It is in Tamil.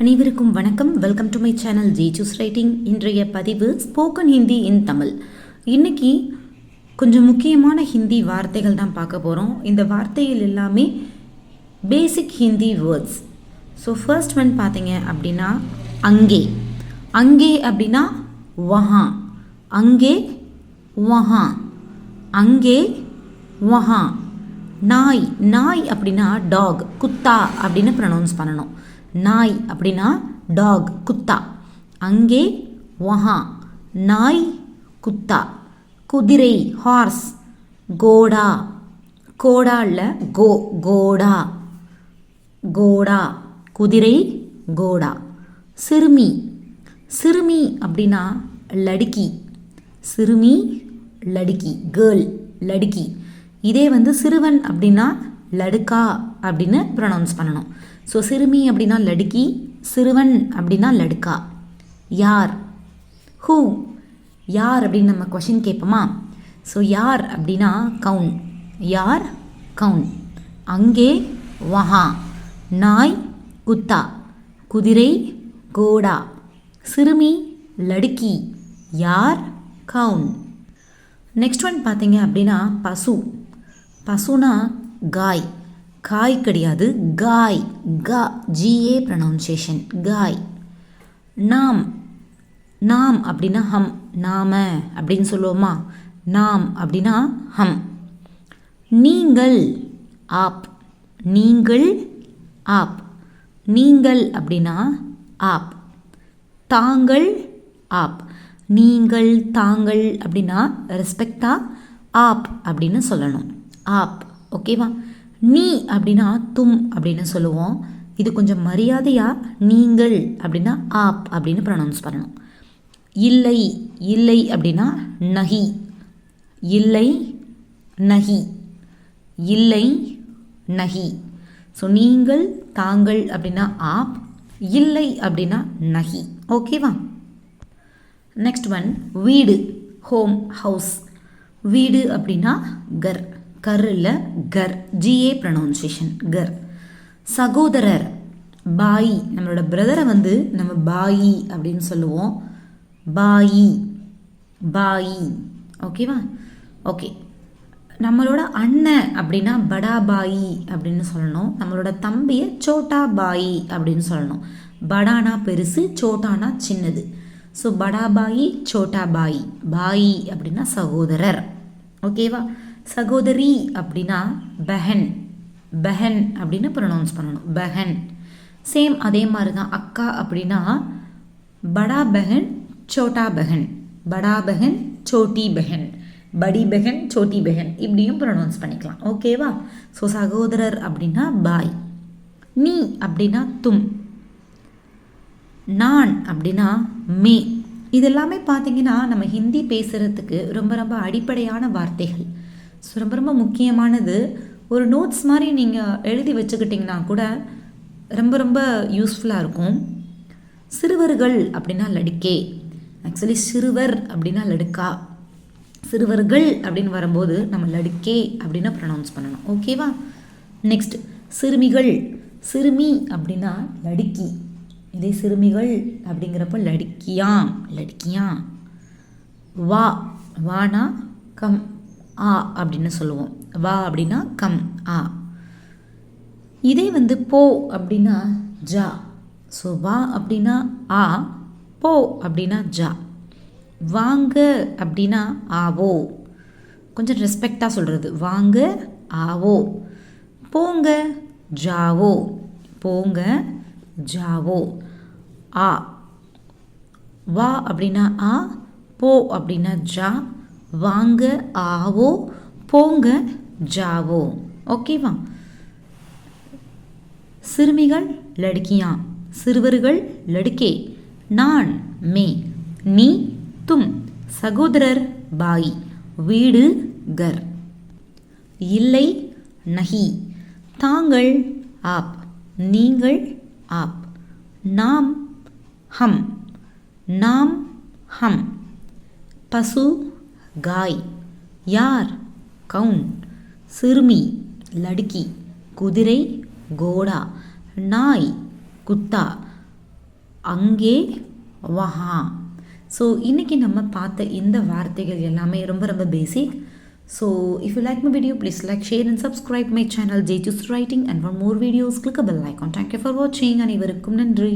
அனைவருக்கும் வணக்கம். Welcome to my channel G choose writing. இன்றைய பதிவு ஸ்போக்கன் ஹிந்தி இன் தமிழ். இன்னைக்கு கொஞ்சம் முக்கியமான ஹிந்தி வார்த்தைகள் தான் பார்க்க போகிறோம். இந்த வார்த்தைகள் எல்லாமே basic Hindi words. So first one பார்த்தீங்க அப்படின்னா அங்கே. அங்கே அப்படின்னா வஹா. அங்கே வஹா. அங்கே வஹா. நாய். நாய் அப்படின்னா டாக். குத்தா அப்படின்னு ப்ரொனவுன்ஸ் பண்ணணும். நாய் அப்படின்னா டாக், குத்தா. அங்கே வஹா. நாய், குத்தா. குதிரை, ஹார்ஸ். கோடா. கோடா இல்லை, கோடா. கோடா, குதிரை, கோடா. சிறுமி. சிறுமி அப்படின்னா லடுக்கி. சிறுமி, லடுக்கி, கேர்ள், லடுக்கி. இதே சிறுவன் அப்படின்னா லடுக்கா அப்படின்னு ப்ரொனவுன்ஸ் பண்ணணும். ஸோ சிறுமி அப்படின்னா லடுக்கி, சிறுவன் அப்படின்னா லடுக்கா. யார், ஹூ. யார் அப்படின்னு நம்ம கொஷின் கேட்போமா? ஸோ யார் அப்படின்னா கவுன். யார், கவுன். அங்கே வஹா. நாய், குத்தா. குதிரை, கோடா. சிறுமி, லடுக்கி. யார், கவுன். நெக்ஸ்ட் ஒன் பார்த்தீங்க அப்படின்னா பசு. பசுனா காய். காய் கிடையாது, காய். ஜிஏ ப்ரொனவுன்சியேஷன், காய். நாம். நாம் அப்படின்னா ஹம். நாம அப்படின்னு சொல்லுவோமா? நாம் அப்படின்னா ஹம். நீங்கள், ஆப். நீங்கள், ஆப். நீங்கள் அப்படின்னா ஆப். தாங்கள், ஆப். நீங்கள், தாங்கள் அப்படின்னா ரெஸ்பெக்டாக ஆப் அப்படின்னு சொல்லணும். ஆப். ஓகேவா? நீ அப்படின்னா தும் அப்படின்னு சொல்லுவோம். இது கொஞ்சம் மரியாதையாக நீங்கள் அப்படின்னா ஆப் அப்படின்னு ப்ரொனவுன்ஸ் பண்ணணும். இல்லை. இல்லை அப்படின்னா நஹி. இல்லை, நஹி. இல்லை, நஹி. ஸோ நீங்கள், தாங்கள் அப்படின்னா ஆப். இல்லை அப்படின்னா நஹி. ஓகேவா? நெக்ஸ்ட் ஒன் வீடு, ஹோம், ஹவுஸ். வீடு அப்படின்னா கர். கர் இல்லை, கர். ஜிஏ ப்ரொனவுன்சியேஷன், கர். சகோதரர், பாயி. நம்மளோட பிரதரை நம்ம பாயி அப்படின்னு சொல்லுவோம். பாயி, பாயி. ஓகேவா? ஓகே. நம்மளோட அண்ணன் அப்படின்னா படா பாயி அப்படின்னு சொல்லணும். நம்மளோட தம்பியை சோட்டா பாயி அப்படின்னு சொல்லணும். படானா பெருசு, சோட்டானா சின்னது. ஸோ படா பாயி, சோட்டா பாயி. பாயி அப்படின்னா சகோதரர். ஓகேவா? சகோதரி அப்படின்னா பெஹன். பெஹன் அப்படின்னு ப்ரொனவுன்ஸ் பண்ணணும், பெஹன். சேம் அதே மாதிரி தான் அக்கா அப்படின்னா படா பெஹன், சோட்டா பெஹன். படா பெஹன், சோட்டி பெஹன். படி பெஹன், சோட்டி பெஹன். இப்படியும் ப்ரொனவுன்ஸ் பண்ணிக்கலாம். ஓகேவா? ஸோ சகோதரர் அப்படின்னா பாய். நீ அப்படின்னா தும். நான் அப்படின்னா மே. இதெல்லாமே பார்த்தீங்கன்னா நம்ம ஹிந்தி பேசுகிறதுக்கு ரொம்ப ரொம்ப அடிப்படையான வார்த்தைகள். ஸோ ரொம்ப ரொம்ப முக்கியமானது. ஒரு நோட்ஸ் மாதிரி நீங்கள் எழுதி வச்சுக்கிட்டிங்கன்னா கூட ரொம்ப ரொம்ப யூஸ்ஃபுல்லாக இருக்கும். சிறுவர்கள் அப்படின்னா லடுக்கே. ஆக்சுவலி சிறுவர் அப்படின்னா லடுக்கா. சிறுவர்கள் அப்படின்னு வரும்போது நம்ம லடுக்கே அப்படின்னு ப்ரொனவுன்ஸ் பண்ணணும். ஓகேவா? நெக்ஸ்ட் சிறுமிகள். சிறுமி அப்படின்னா லடுக்கி. இதே சிறுமிகள் அப்படிங்கிறப்ப லடுக்கியா, லடுக்கியா. வா. வானா கம், ஆ அப்படின்னு சொல்லுவோம். வா அப்படின்னா கம், ஆ. இதே போ அப்படின்னா ஜா. ஸோ வா அப்படின்னா ஆ, போ அப்படின்னா ஜா. வாங்க அப்படின்னா ஆவோ. கொஞ்சம் ரெஸ்பெக்டாக சொல்கிறது. வாங்க, ஆவோ. போங்க, ஜாவோ. போங்க, ஜாவோ. ஆ. வா அப்படின்னா ஆ, போ அப்படின்னா ஜா. வாங்க, ஆவோ. போங்க, ஜாவோ. ஓகேவா? சிறுமிகள் லடுக்கியா. சிறுவர்கள் லடுக்கே. நான் மே. நீ தும். சகோதரர் பாய். வீடு கர். இல்லை நஹி. தாங்கள் ஆப். நீங்கள் ஆப். நாம் ஹம். நாம் ஹம். பசு गाय. यार कौन. सिरमी लड़की. कुदिरे घोड़ा. नाई कुत्ता. அங்கே வஹா. ஸோ இன்றைக்கி நம்ம பார்த்த இந்த வார்த்தைகள் எல்லாமே ரொம்ப ரொம்ப basic. So if you like my video, please like, share and subscribe my channel J2's Writing, and for more videos click a bell icon. Thank you for watching. அனைவருக்கும் நன்றி.